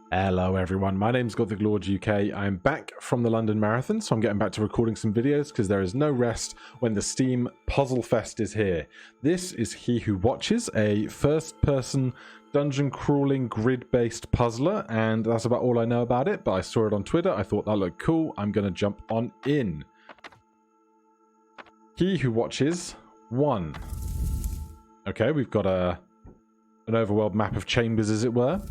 Hello everyone, my name's Gothic Lord UK. I'm back from the London Marathon, so I'm getting back to recording some videos because there is no rest when the Steam Puzzle Fest is here. This is He Who Watches, a first-person dungeon crawling grid-based puzzler, and that's about all I know about it, but I saw it on Twitter, I thought that looked cool, I'm going to jump on in. He Who Watches 1. Okay, we've got an overworld map of chambers, as it were.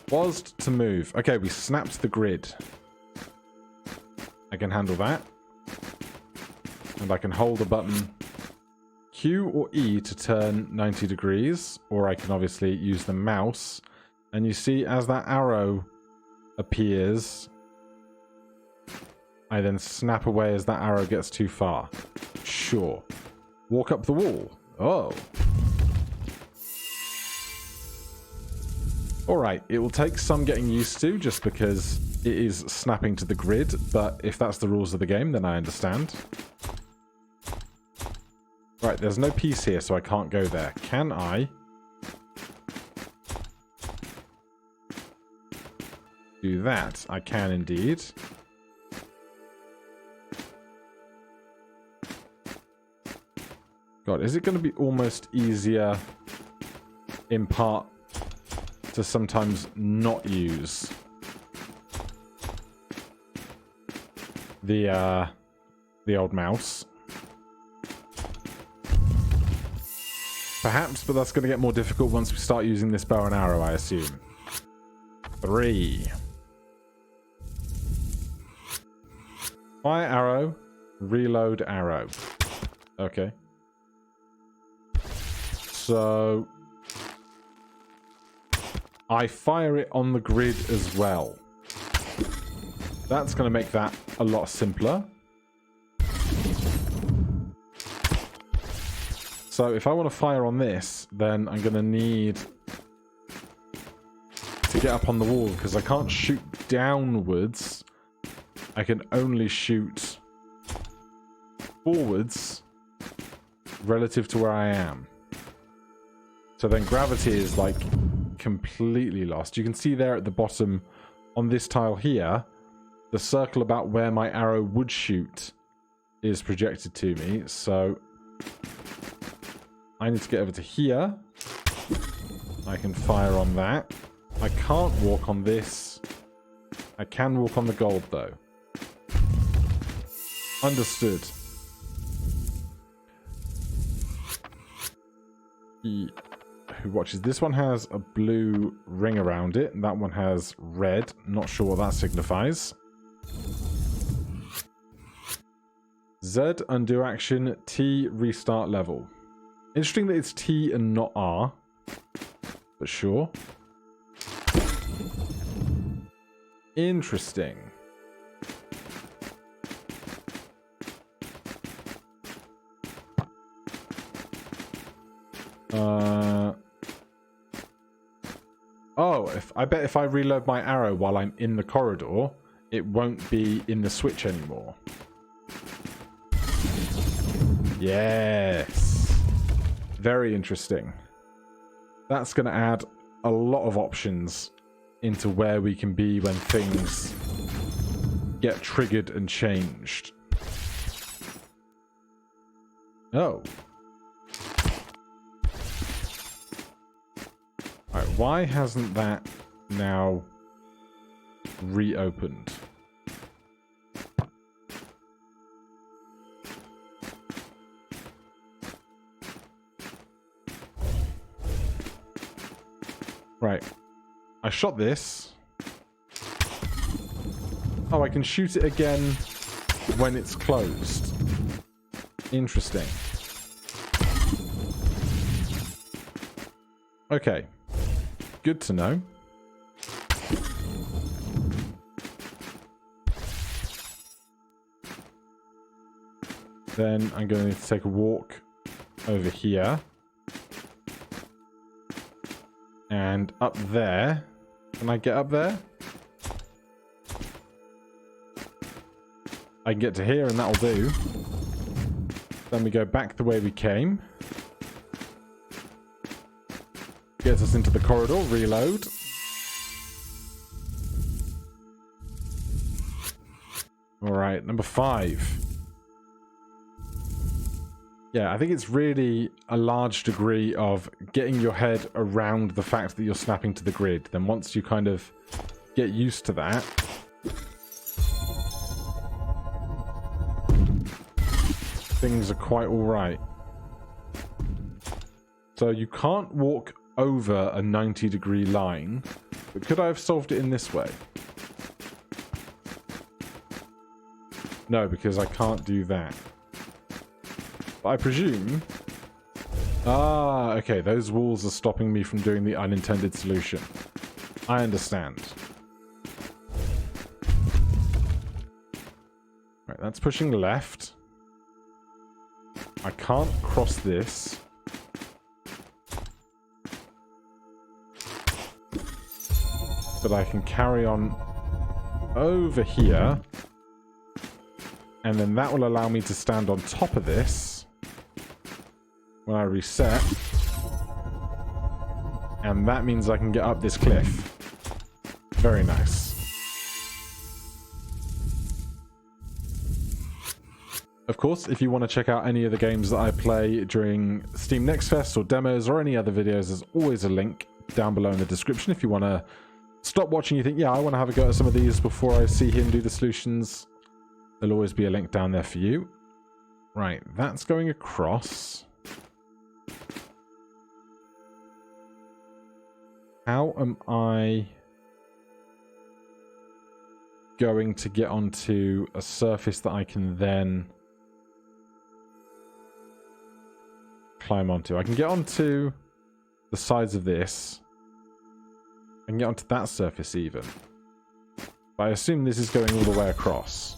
Paused to move. Okay, we snapped the grid. I can handle that. And I can hold the button Q or E to turn 90 degrees. Or I can obviously use the mouse. And you see, as that arrow appears, I then snap away as that arrow gets too far. Sure. Walk up the wall. Oh. Alright, it will take some getting used to just because it is snapping to the grid, but if that's the rules of the game, then I understand. Right, there's no piece here, so I can't go there. Can I do that? I can indeed. God, is it going to be almost easier in part to sometimes not use the old mouse? Perhaps, but that's going to get more difficult once we start using this bow and arrow, I assume. 3. Fire arrow, reload arrow. Okay. So I fire it on the grid as well. That's going to make that a lot simpler. So if I want to fire on this, then I'm going to need to get up on the wall because I can't shoot downwards. I can only shoot forwards relative to where I am. So then gravity is like completely lost. You can see there at the bottom on this tile here, the circle about where my arrow would shoot is projected to me. So I need to get over to here. I can fire on that. I can't walk on this. I can walk on the gold though. Understood. Who watches? This one has a blue ring around it, and that one has red. Not sure what that signifies. Z, undo action. T, restart level. Interesting that it's T and not R, but sure. Interesting. Oh, I bet if I reload my arrow while I'm in the corridor, it won't be in the switch anymore. Yes. Very interesting. That's going to add a lot of options into where we can be when things get triggered and changed. Oh. Alright, why hasn't that now reopened? Right. I shot this. Oh, I can shoot it again when it's closed. Interesting. Okay. Good to know. Then I'm going to need to take a walk over here. And up there. Can I get up there? I can get to here and that'll do. Then we go back the way we came. Gets us into the corridor. Reload. Alright, number 5. Yeah, I think it's really a large degree of getting your head around the fact that you're snapping to the grid. Then once you kind of get used to that, things are quite alright. So you can't walk over a 90-degree line, but could I have solved it in this way? No, because I can't do that. But I presume... Ah, okay, those walls are stopping me from doing the unintended solution. I understand. Right, that's pushing left. I can't cross this. But I can carry on over here. And then that will allow me to stand on top of this when I reset. And that means I can get up this cliff. Very nice. Of course, if you want to check out any of the games that I play during Steam Next Fest or demos or any other videos, there's always a link down below in the description. If you want to stop watching, you think, yeah, I want to have a go at some of these before I see him do the solutions, there'll always be a link down there for you. Right, that's going across. How am I going to get onto a surface that I can then climb onto? I can get onto the sides of this. I can get onto that surface even. But I assume this is going all the way across.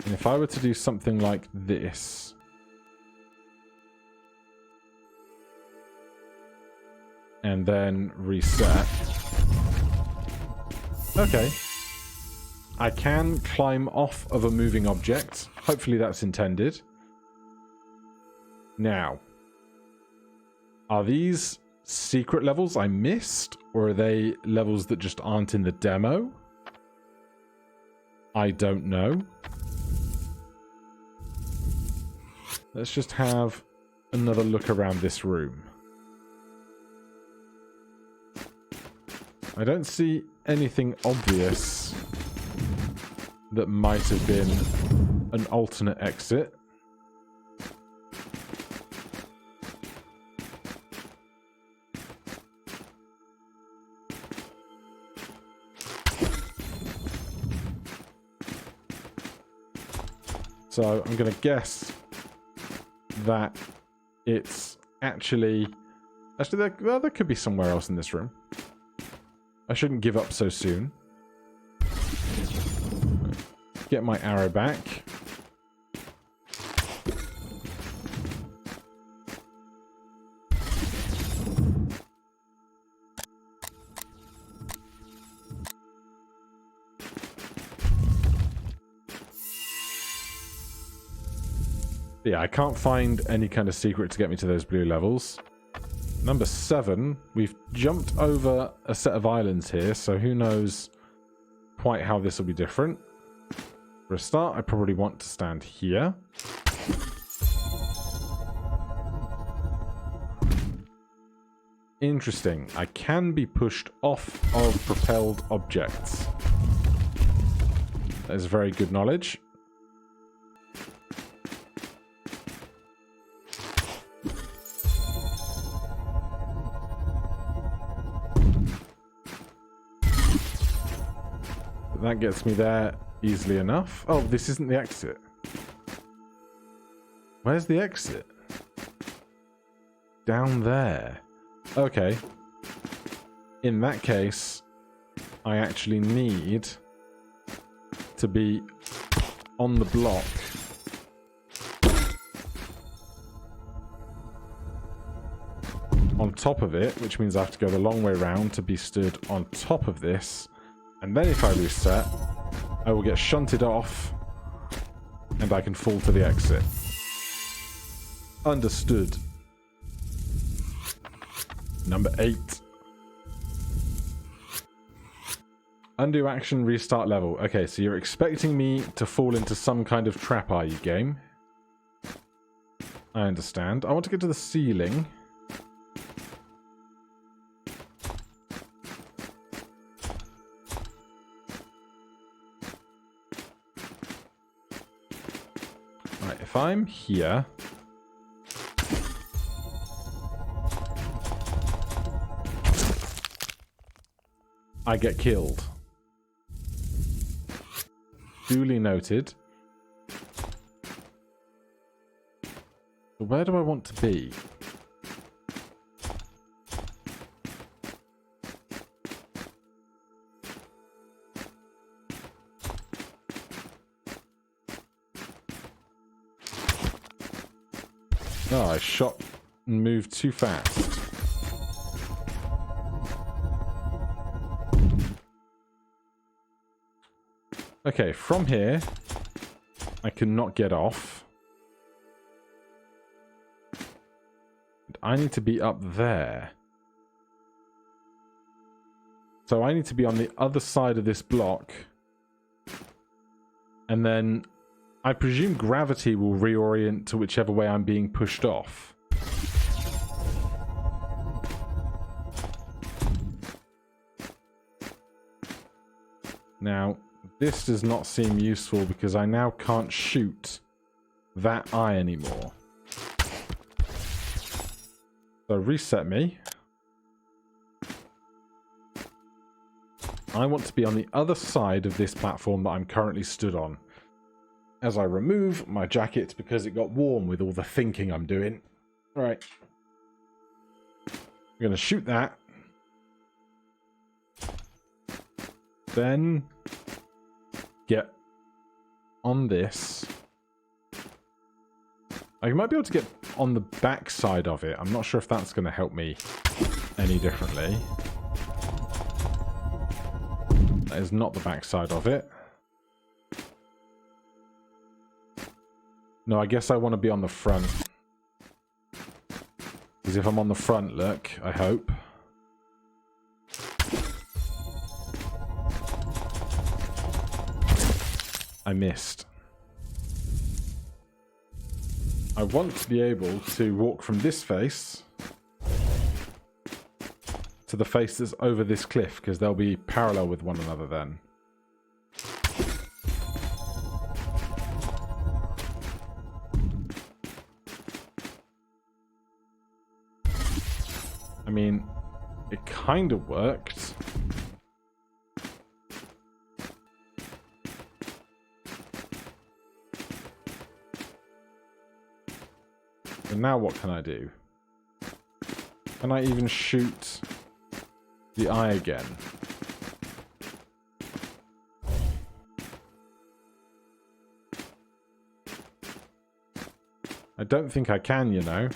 And if I were to do something like this, and then reset. Okay. I can climb off of a moving object. Hopefully that's intended. Now, are these secret levels I missed, or are they levels that just aren't in the demo? I don't know. Let's just have another look around this room. I don't see anything obvious that might have been an alternate exit. So I'm going to guess that it's actually there could be somewhere else in this room. I shouldn't give up so soon. Get my arrow back. Yeah, I can't find any kind of secret to get me to those blue levels. Number 7, we've jumped over a set of islands here, so who knows quite how this will be different. For a start, I probably want to stand here. Interesting. I can be pushed off of propelled objects. That is very good knowledge. That gets me there easily enough. Oh, this isn't the exit. Where's the exit? Down there. Okay. In that case, I actually need to be on the block. On top of it, which means I have to go the long way round to be stood on top of this. And then if I reset, I will get shunted off and I can fall to the exit. Understood. Number 8. Undo action, restart level. Okay, so you're expecting me to fall into some kind of trap, are you, game? I understand. I want to get to the ceiling. Right, if I'm here... I get killed. Duly noted. So where do I want to be? Oh, I shot and moved too fast. Okay, from here, I cannot get off. I need to be up there. So I need to be on the other side of this block. And then I presume gravity will reorient to whichever way I'm being pushed off. Now, this does not seem useful because I now can't shoot that eye anymore. So reset me. I want to be on the other side of this platform that I'm currently stood on. As I remove my jacket because it got warm with all the thinking I'm doing. Alright. I'm going to shoot that. Then get on this. I might be able to get on the back side of it. I'm not sure if that's going to help me any differently. That is not the back side of it. No, I guess I want to be on the front. Because if I'm on the front, look, I hope. I missed. I want to be able to walk from this face to the face that's over this cliff, because they'll be parallel with one another then. I mean, it kind of worked. And now what can I do? Can I even shoot the eye again? I don't think I can, you know.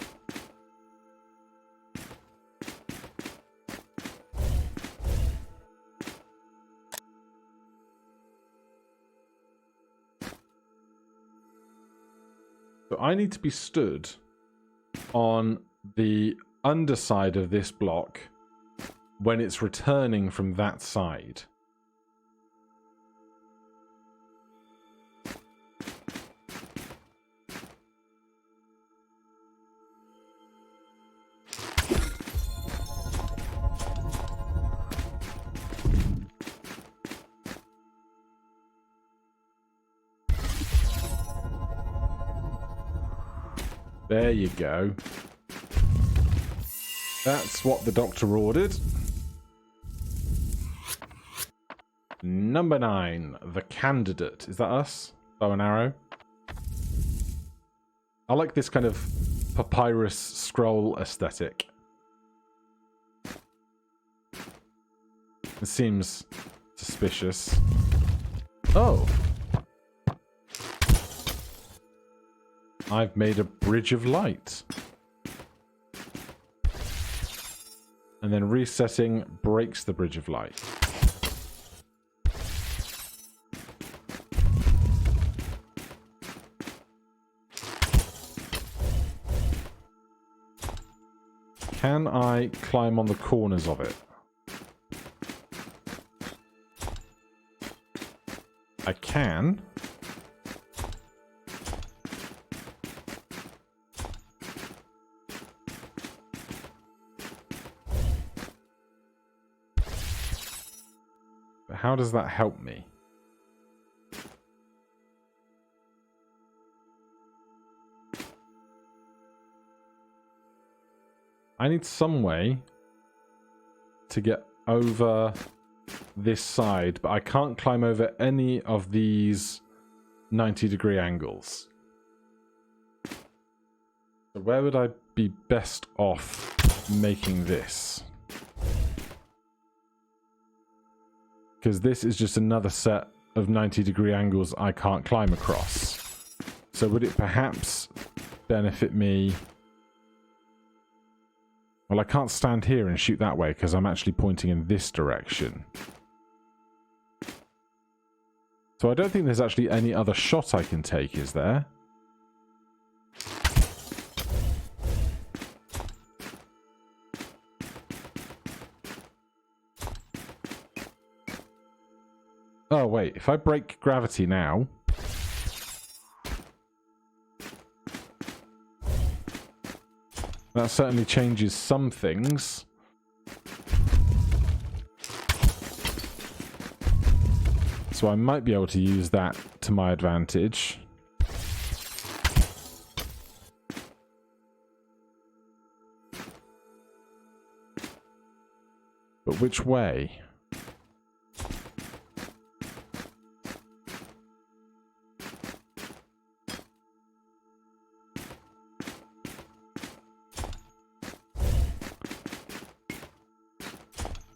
So I need to be stood on the underside of this block when it's returning from that side. There you go. That's what the doctor ordered. Number 9, the candidate. Is that us? Bow and arrow. I like this kind of papyrus scroll aesthetic. It seems suspicious. Oh. I've made a bridge of light. And then resetting breaks the bridge of light. Can I climb on the corners of it? I can. But how does that help me? I need some way to get over this side, but I can't climb over any of these 90-degree angles. So where would I be best off making this? Because this is just another set of 90-degree angles I can't climb across. So would it perhaps benefit me... Well, I can't stand here and shoot that way because I'm actually pointing in this direction. So I don't think there's actually any other shot I can take, is there? Oh, wait. If I break gravity now... That certainly changes some things. So I might be able to use that to my advantage. But which way?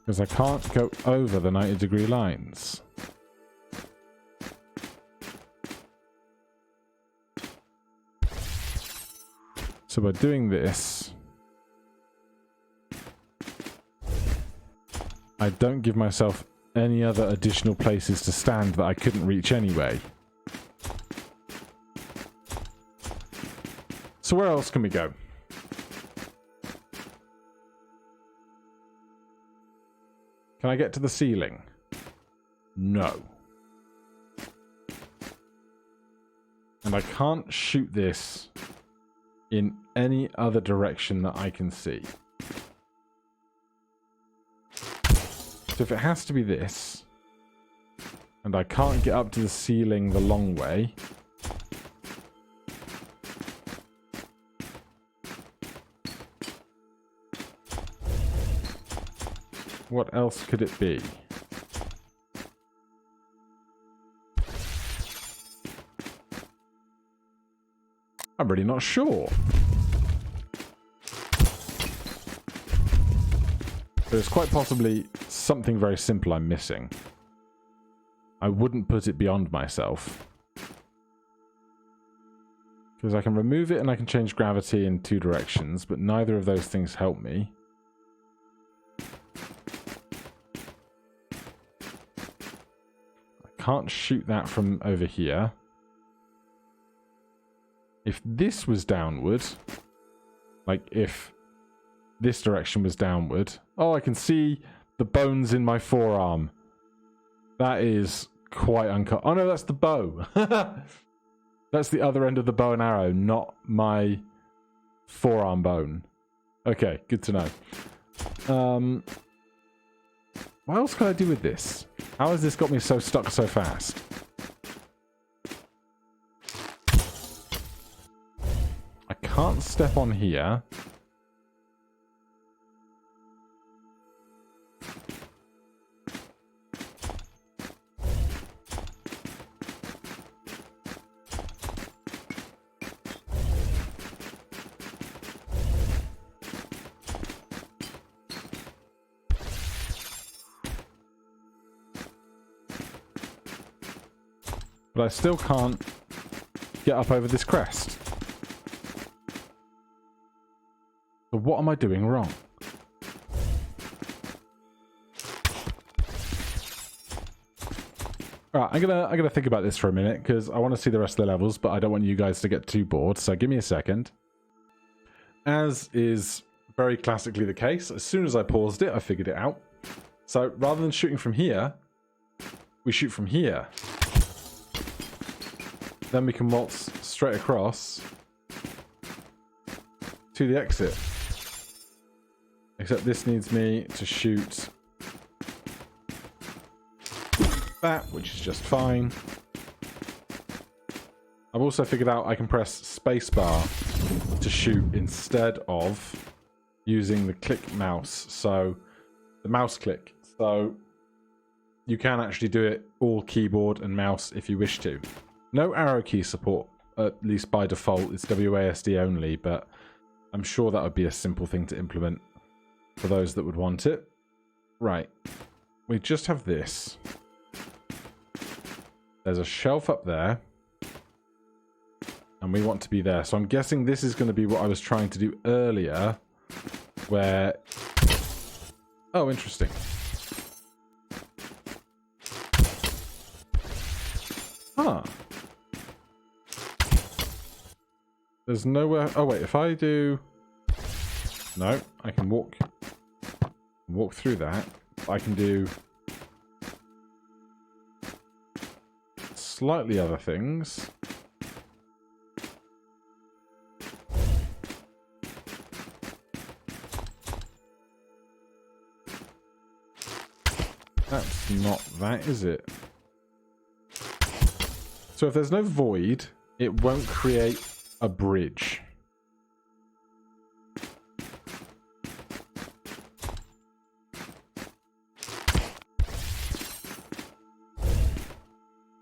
Because I can't go over the 90-degree lines. So by doing this, I don't give myself any other additional places to stand that I couldn't reach anyway. So where else can we go? Can I get to the ceiling? No. And I can't shoot this in any other direction that I can see. So if it has to be this, and I can't get up to the ceiling the long way, what else could it be? I'm really not sure. There's quite possibly something very simple I'm missing. I wouldn't put it beyond myself. Because I can remove it and I can change gravity in two directions, but neither of those things help me. I can't shoot that from over here. If this was downward, like if this direction was downward... Oh, I can see the bones in my forearm. That is quite uncut. Oh no, that's the bow. That's the other end of the bow and arrow, not my forearm bone. Okay, good to know. What else can I do with this? How has this got me so stuck so fast? I can't step on here. But I still can't get up over this crest. So what am I doing wrong? Alright, I'm gonna think about this for a minute, because I want to see the rest of the levels, but I don't want you guys to get too bored, so give me a second. As is very classically the case. As soon as I paused it, I figured it out. So rather than shooting from here, we shoot from here. Then we can waltz straight across to the exit. Except this needs me to shoot that, which is just fine. I've also figured out I can press spacebar to shoot instead of using the click mouse. So the mouse click. So you can actually do it all keyboard and mouse if you wish to. No arrow key support, at least by default. It's WASD only, but I'm sure that would be a simple thing to implement for those that would want it. Right. We just have this. There's a shelf up there. And we want to be there. So I'm guessing this is going to be what I was trying to do earlier. Where... Oh, interesting. Huh. There's nowhere... Oh, wait. If I do... No. I can walk through that. I can do... slightly other things. That's not that, is it? So if there's no void, it won't create a bridge.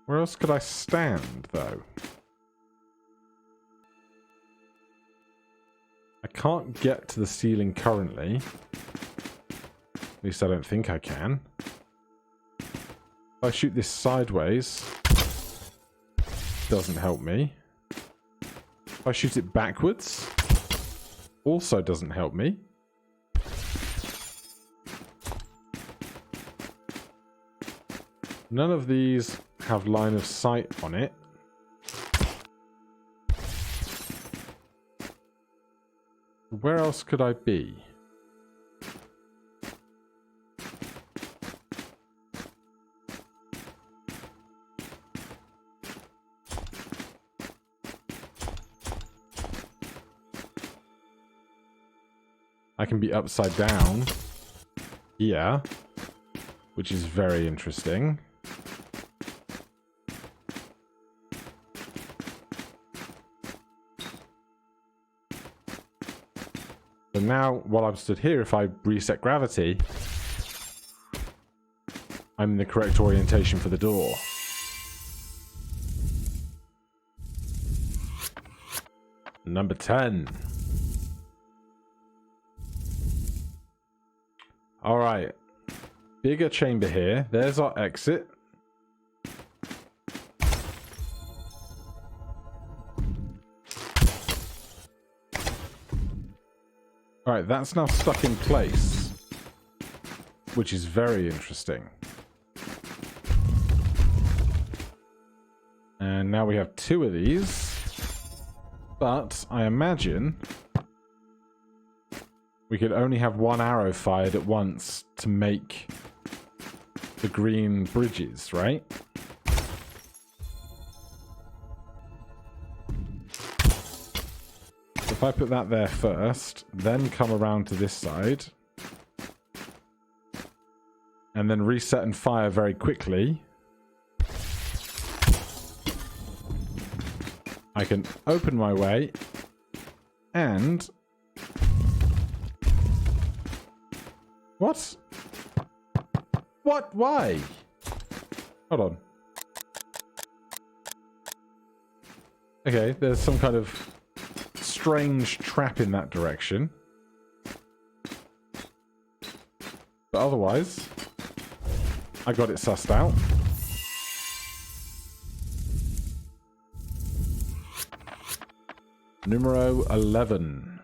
Where else could I stand, though? I can't get to the ceiling currently. At least I don't think I can. If I shoot this sideways, doesn't help me. If I shoot it backwards, also doesn't help me. None of these have line of sight on it. Where else could I be? I can be upside down here, which is very interesting. So now, while I'm stood here, if I reset gravity, I'm in the correct orientation for the door. Number 10. Alright. Bigger chamber here. There's our exit. Alright, that's now stuck in place, which is very interesting. And now we have 2 of these, but I imagine we could only have 1 arrow fired at once to make the green bridges, right? If I put that there first, then come around to this side, and then reset and fire very quickly, I can open my way and... What? What? Why? Hold on. Okay, there's some kind of strange trap in that direction. But otherwise, I got it sussed out. Numero 11.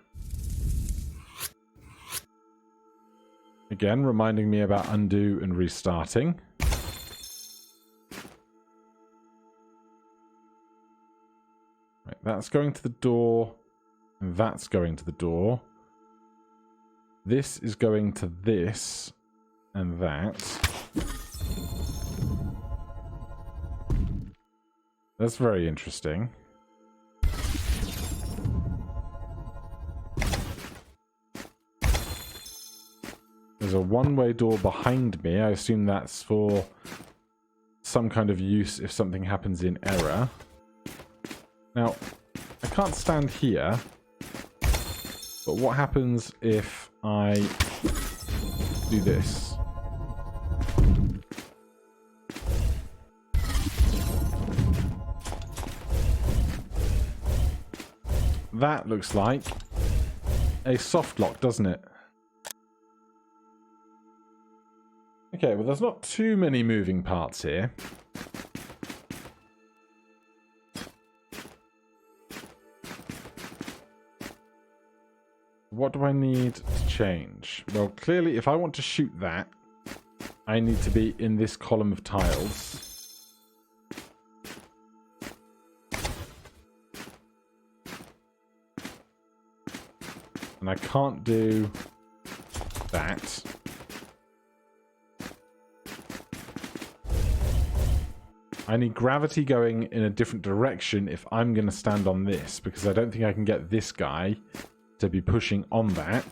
Again, reminding me about undo and restarting. Right, that's going to the door. And that's going to the door. This is going to this and that. That's very interesting. There's a one-way door behind me. I assume that's for some kind of use if something happens in error. Now, I can't stand here. But what happens if I do this? That looks like a soft lock, doesn't it? Okay, well, there's not too many moving parts here. What do I need to change? Well, clearly, if I want to shoot that, I need to be in this column of tiles. And I can't do that. I need gravity going in a different direction if I'm going to stand on this, because I don't think I can get this guy to be pushing on that.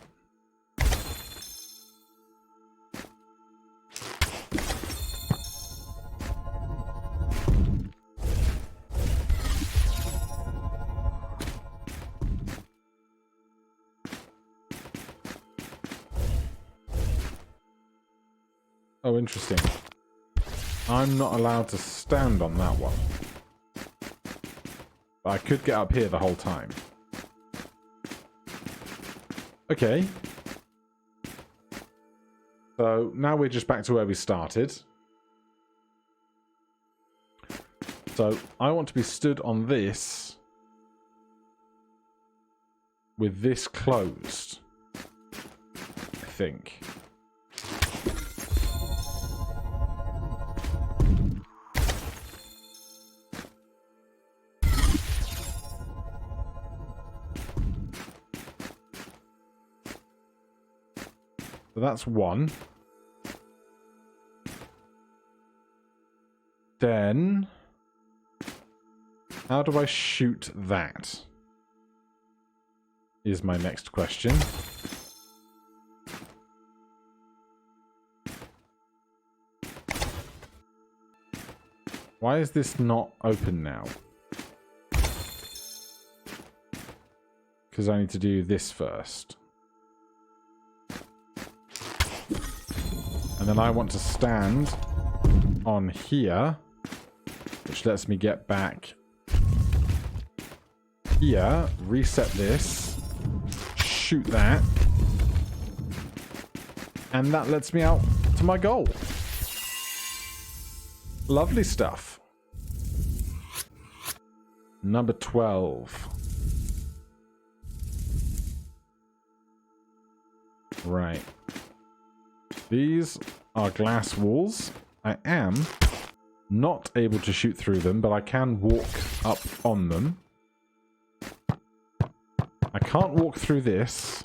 Oh, interesting. I'm not allowed to stand on that one. But I could get up here the whole time. Okay. So now we're just back to where we started. So I want to be stood on this with this closed, I think. So that's one. Then, how do I shoot that? Is my next question. Why is this not open now? Because I need to do this first. And then I want to stand on here, which lets me get back here, reset this, shoot that, and that lets me out to my goal. Lovely stuff. Number 12. Right. These are glass walls. I am not able to shoot through them, but I can walk up on them. I can't walk through this,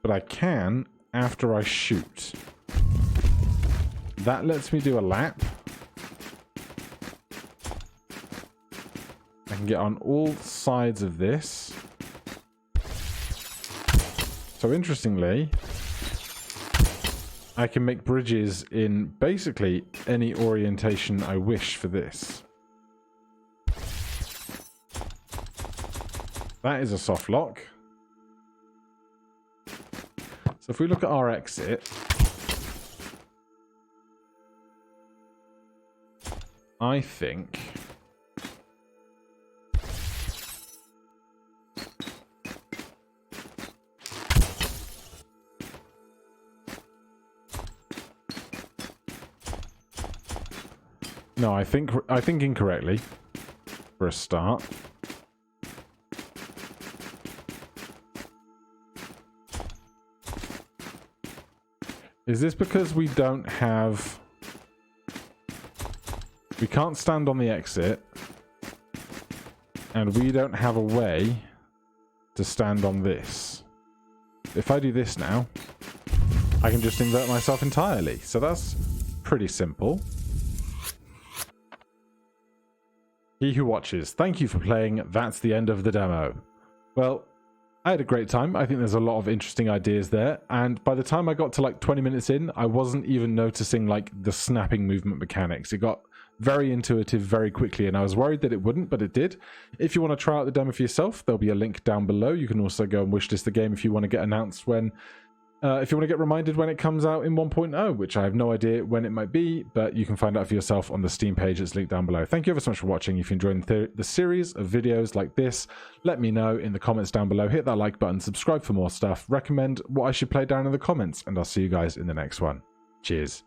but I can after I shoot. That lets me do a lap. I can get on all sides of this. So interestingly, I can make bridges in basically any orientation I wish for this. That is a soft lock. So if we look at our exit, I think no, I think incorrectly for a start. Is this because we don't have... We can't stand on the exit, and we don't have a way to stand on this? if I do this now, I can just invert myself entirely. So that's pretty simple. He who watches, thank you for playing. That's the end of the demo. Well, I had a great time. I think there's a lot of interesting ideas there. And by the time I got to like 20 minutes in, I wasn't even noticing like the snapping movement mechanics. It got very intuitive very quickly, and I was worried that it wouldn't, but it did. If you want to try out the demo for yourself, there'll be a link down below. You can also go and wishlist the game if you want to get announced when, if you want to get reminded when it comes out in 1.0, which I have no idea when it might be, but you can find out for yourself on the Steam page that's linked down below. Thank you ever so much for watching. If you're enjoying the series of videos like this, let me know in the comments down below. Hit that like button, subscribe for more stuff, recommend what I should play down in the comments, and I'll see you guys in the next one. Cheers.